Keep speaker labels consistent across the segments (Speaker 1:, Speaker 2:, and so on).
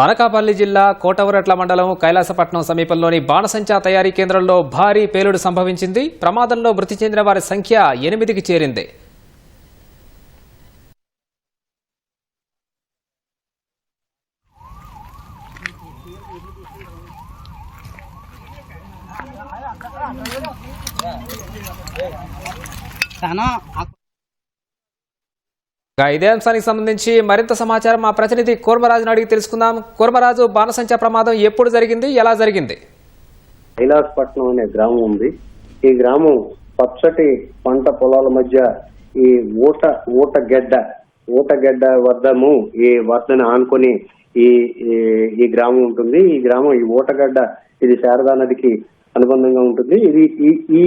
Speaker 1: అనకాపల్లి జిల్లా కోటవరట్ల మండలం కైలాసపట్నం సమీపంలోని బాణసంచా తయారీ కేంద్రంలో భారీ పేలుడు సంభవించింది. ప్రమాదంలో మృతి చెందిన వారి సంఖ్య 8కి చేరింది. ఇదే అంశానికి సంబంధించి మరింత సమాచారం మా ప్రతినిధి కూర్మరాజును అడిగి తెలుసుకుందాం. కూర్మరాజు, బాణసంచా ప్రమాదం ఎప్పుడు జరిగింది, ఎలా జరిగింది?
Speaker 2: కైలాసపట్నం అనే గ్రామం ఉంది. ఈ గ్రామం పచ్చటి పంట పొలాల మధ్య ఈ ఊటగడ్డ వద్దము ఈ వద్దను ఆనుకొని ఈ గ్రామం ఉంటుంది. ఈ గ్రామం ఈ ఊటగడ్డ ఇది శారదా నదికి అనుబంధంగా ఉంటుంది. ఇది ఈ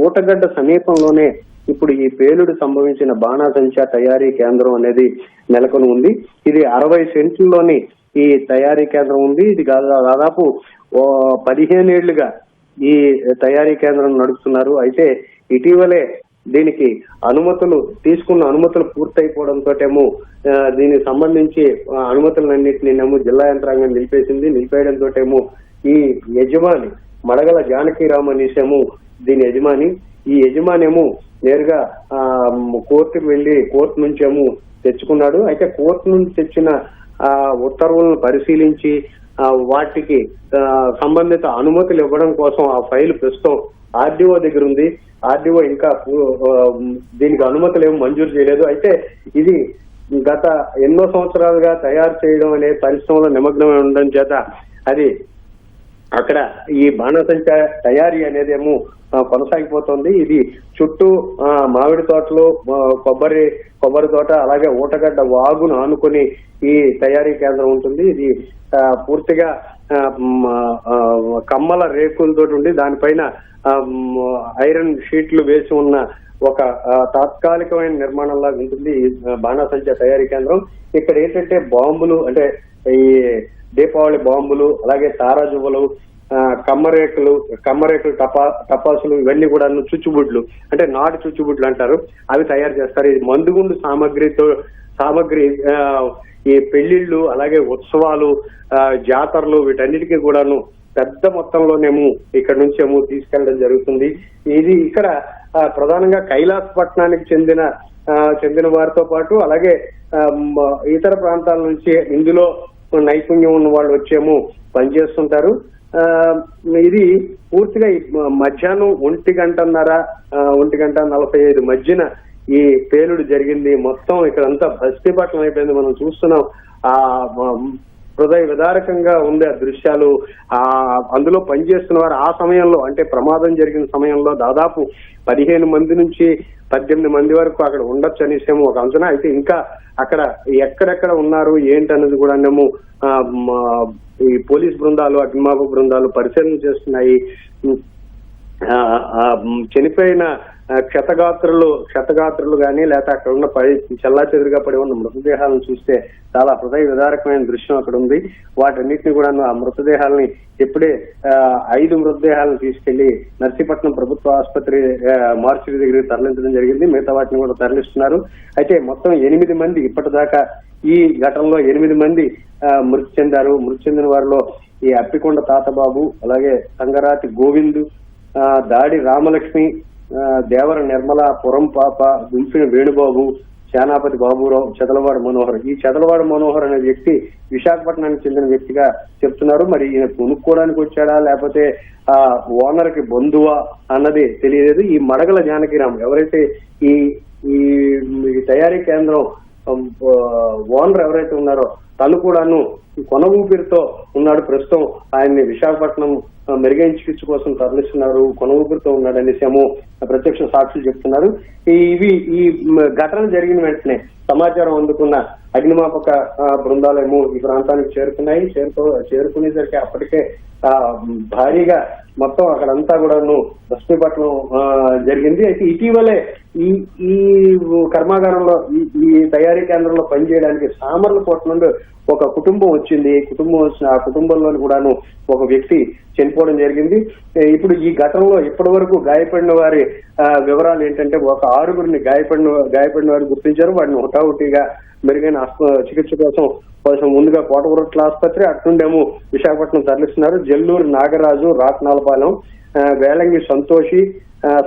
Speaker 2: ఊటగడ్డ సమీపంలోనే ఇప్పుడు ఈ పేలుడు సంభవించిన బాణాసంచా తయారీ కేంద్రం అనేది నెలకొని ఉంది. ఇది 60 సెంట్లలోని ఈ తయారీ కేంద్రం ఉంది. ఇది దాదాపు 15 ఏళ్లుగా ఈ తయారీ కేంద్రం నడుపుతున్నారు. అయితే ఇటీవలే దీనికి తీసుకున్న అనుమతులు పూర్తయిపోవడంతో దీనికి సంబంధించి అనుమతులన్నింటినేమో జిల్లా యంత్రాంగం నిలిపేయడంతో ఈ యజమాని మడగల జానకీరామ్ అనేసేమో దీని యజమాని. ఈ యజమానేమో నేరుగా కోర్టుకు వెళ్లి కోర్టు నుంచేమో తెచ్చుకున్నాడు. అయితే కోర్టు నుంచి తెచ్చిన ఉత్తర్వులను పరిశీలించి వాటికి సంబంధిత అనుమతులు ఇవ్వడం కోసం ఆ ఫైల్ ప్రస్తుతం ఆర్డీఓ దగ్గర ఉంది. ఆర్డీఓ ఇంకా దీనికి అనుమతులు ఏమి మంజూరు చేయలేదు. అయితే ఇది గత ఎన్నో సంవత్సరాలుగా తయారు చేయడం అనే పరిశ్రమలో నిమగ్నమై ఉండడం చేత అది అక్కడ ఈ బాణసంచా తయారీ అనేదేమో కొనసాగిపోతుంది. ఇది చుట్టూ మామిడి తోటలు, కొబ్బరి తోట, అలాగే ఊటగడ్డ వాగును ఆనుకొని ఈ తయారీ కేంద్రం ఉంటుంది. ఇది పూర్తిగా కమ్మల రేకులతో ఉండి దానిపైన ఐరన్ షీట్లు వేసి ఉన్న ఒక తాత్కాలికమైన నిర్మాణంలాగా ఉంటుంది ఈ బాణసంచా తయారీ కేంద్రం. ఇక్కడ ఏంటంటే బాంబులు, అంటే ఈ దీపావళి బాంబులు, అలాగే తారాజువ్వలు, కమ్మరేకులు, టపాసులు, ఇవన్నీ కూడా చుచ్చుబుడ్లు, అంటే నాటు చుచ్చుబుడ్లు అంటారు, అవి తయారు చేస్తారు. ఇది మందుగుండు సామగ్రి ఈ పెళ్లిళ్ళు, అలాగే ఉత్సవాలు, జాతరలు, వీటన్నిటికీ కూడాను పెద్ద మొత్తంలోనేమో ఇక్కడ నుంచేమో తీసుకెళ్లడం జరుగుతుంది. ఇది ఇక్కడ ప్రధానంగా కైలాసపట్నానికి చెందిన వారితో పాటు అలాగే ఇతర ప్రాంతాల నుంచి ఇందులో నైపుణ్యం ఉన్న వాళ్ళు వచ్చేమో పనిచేస్తుంటారు. ఇది పూర్తిగా మధ్యాహ్నం 1:45 మధ్యన ఈ పేలుడు జరిగింది. మొత్తం ఇక్కడంతా భస్మీపట్నం అయిపోయింది. మనం చూస్తున్నాం. హృదయ విదారకంగా ఉండే దృశ్యాలు. అందులో పనిచేస్తున్న వారు ఆ సమయంలో, అంటే ప్రమాదం జరిగిన సమయంలో దాదాపు 15 మంది నుంచి 18 మంది వరకు అక్కడ ఉండొచ్చు అనేసేమో ఒక అంచనా. అయితే ఇంకా అక్కడ ఎక్కడెక్కడ ఉన్నారు ఏంటన్నది కూడా ఈ పోలీస్ బృందాలు, అగ్నిమాపక బృందాలు పరిశీలన చేస్తున్నాయి. చనిపోయిన క్షతగాత్రులు గాని, లేకపోతే అక్కడ ఉన్న చెల్లాచెదురుగా పడి ఉన్న మృతదేహాలను చూస్తే చాలా హృదయ విదారకమైన దృశ్యం అక్కడ ఉంది. వాటన్నిటిని కూడా ఆ మృతదేహాలని ఇప్పుడే 5 మృతదేహాలను తీసుకెళ్లి నర్సీపట్నం ప్రభుత్వ ఆసుపత్రి మార్చిడి దగ్గరికి తరలించడం జరిగింది. మిగతా వాటిని కూడా తరలిస్తున్నారు. అయితే మొత్తం 8 మంది ఇప్పటిదాకా ఈ ఘటనలో 8 మంది మృతి చెందారు. మృతి చెందిన వారిలో ఈ అప్పికొండ తాతబాబు, అలాగే సంగరాతి గోవిందు, దాడి రామలక్ష్మి, దేవర నిర్మల, పురం పాప, గుంపిన వేణుబాబు, శానాపతి బాబురావు, చదలవాడ మనోహర్. ఈ చదలవాడ మనోహర్ అనే వ్యక్తి విశాఖపట్నానికి చెందిన వ్యక్తిగా చెప్తున్నారు. మరి ఈయన కొనుక్కోవడానికి వచ్చాడా లేకపోతే ఆ ఓనర్ కి బంధువా అన్నది తెలియలేదు. ఈ మడగల జానకిరామ్ ఎవరైతే ఈ తయారీ కేంద్రం ఓనర్ ఎవరైతే ఉన్నారో తను కూడాను కొన ఊపిరితో ఉన్నాడు. ప్రస్తుతం ఆయన్ని విశాఖపట్నం మెరుగైన చికిత్స కోసం తరలిస్తున్నారు. కొన ఊపిరితో ఉన్నాడనేసేమో ప్రత్యక్ష సాక్షులు చెప్తున్నారు. ఈ ఘటన జరిగిన వెంటనే సమాచారం అందుకున్న అగ్నిమాపక బృందాలేమో ఈ ప్రాంతానికి చేరుకునేసరికి అప్పటికే భారీగా మొత్తం అక్కడంతా కూడాను భస్మీపట్నం జరిగింది. అయితే ఇటీవలే ఈ కర్మాగారంలో ఈ తయారీ కేంద్రంలో పనిచేయడానికి సామర్లకోట నుండి ఒక కుటుంబం వచ్చింది. ఆ కుటుంబంలోని కూడాను ఒక వ్యక్తి చనిపోవడం జరిగింది. ఇప్పుడు ఈ ఘటనలో ఇప్పటి వరకు గాయపడిన వారి వివరాలు ఏంటంటే ఒక 6గురిని గాయపడిన వారు గుర్తించారు. వాడిని హుటాహుటిగా మెరుగైన చికిత్స కోసం కొంచెం ముందుగా కోటగురట్ల ఆసుపత్రి, అట్నుండేమో విశాఖపట్నం తరలిస్తున్నారు. జల్లూరు నాగరాజు, రాట్నాలపాలెం, వేలంగి సంతోషి,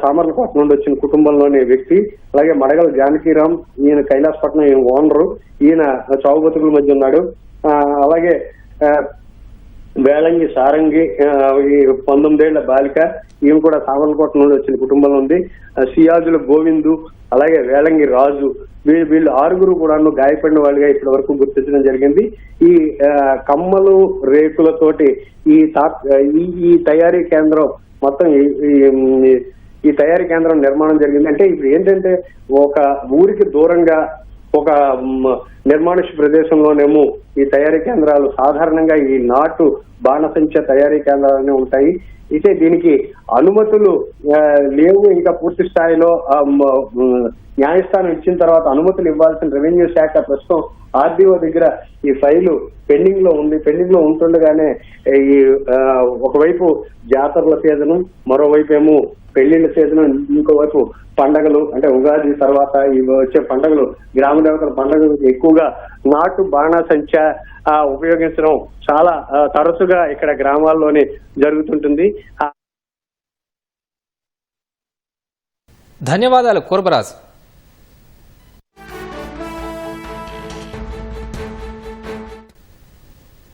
Speaker 2: సామర్లకోట నుండి వచ్చిన కుటుంబంలోని వ్యక్తి, అలాగే మడగల జానకీరామ్, ఈయన కైలాసపట్నం, ఈయన ఓనరు, ఈయన చావు బతుకుల మధ్య ఉన్నాడు. అలాగే వేలంగి సారంగి, ఈ 19 ఏళ్ల బాలిక, ఈమె కూడా సామర్లకోట నుండి వచ్చిన కుటుంబంలో ఉంది. సియాజుల గోవిందు, అలాగే వేలంగి రాజు, వీళ్ళు 6 కూడా గాయపడిన వాళ్ళుగా ఇప్పటి వరకు గుర్తించడం జరిగింది. ఈ కమ్మలు రేకులతోటి ఈ తయారీ కేంద్రం మొత్తం ఈ తయారీ కేంద్రం నిర్మాణం జరిగింది. అంటే ఇప్పుడు ఏంటంటే ఒక ఊరికి దూరంగా ఒక నిర్మానుష ప్రదేశంలోనేమో ఈ తయారీ కేంద్రాలు, సాధారణంగా ఈ నాటు బాణసంచ తయారీ కేంద్రాలనే ఉంటాయి. అయితే దీనికి అనుమతులు లేవు, ఇంకా పూర్తి స్థాయిలో న్యాయస్థానం ఇచ్చిన తర్వాత అనుమతులు ఇవ్వాల్సిన రెవెన్యూ శాఖ ప్రస్తుతం ఆర్డీఓ దగ్గర ఈ ఫైలు పెండింగ్ లో ఉంది. పెండింగ్ లో ఉంటుండగానే ఈ ఒకవైపు జాతరల సీజను, మరోవైపు ఏమో పెళ్లిళ్ల సీజను, ఇంకోవైపు పండగలు, అంటే ఉగాది తర్వాత వచ్చే పండుగలు, గ్రామ దేవతల పండుగలు ఎక్కువగా నాటు బాణాసంచ ఉపయోగించడం చాలా తరచుగా ఇక్కడ గ్రామాల్లోనే జరుగుతుంటుంది.
Speaker 1: ధన్యవాదాలు కూర్బరాజ్.